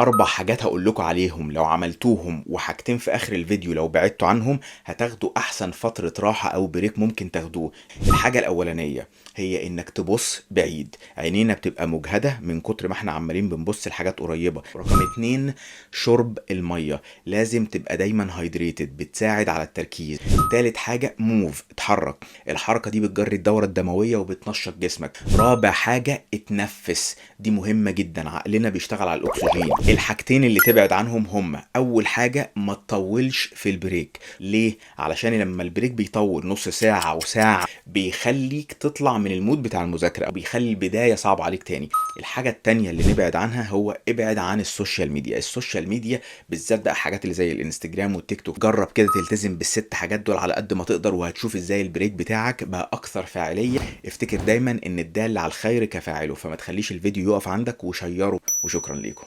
4 حاجات هقول لكم عليهم لو عملتوهم، وحاجتين في اخر الفيديو لو بعدتوا عنهم هتاخدوا احسن فترة راحة او بريك ممكن تاخدوه. الحاجة الاولانية هي انك تبص بعيد، عينينا بتبقى مجهدة من كتر ما احنا عمالين بنبص لحاجات قريبة. رقم 2 شرب المية، لازم تبقى دايما هايدريتد، بتساعد على التركيز. تالت حاجة موف، اتحرك، الحركة دي بتجري الدورة الدموية وبتنشط جسمك. رابع حاجة اتنفس، دي مهمة جدا، عقلنا بيشتغل على الاكسجين. الحاجتين اللي تبعد عنهم هما اول حاجة ما تطولش في البريك. ليه؟ علشان لما البريك بيطول نص ساعة وساعة بيخليك تطلع من المود بتاع المذاكرة او بيخلي البداية صعبة عليك تاني. الحاجة التانية اللي نبعد عنها هو ابعد عن السوشيال ميديا. السوشيال ميديا بالذات بقى حاجات اللي زي الانستجرام والتيك توك، جرب كده تلتزم بالست حاجات دول على قد ما تقدر، وهتشوف ازاي البريك بتاعك بقى اكثر فاعلية. افتكر دايما ان الدال على الخير كفاعله، فما تخليش الفيديو يقف عندك وشيره. وشكرا ليكم.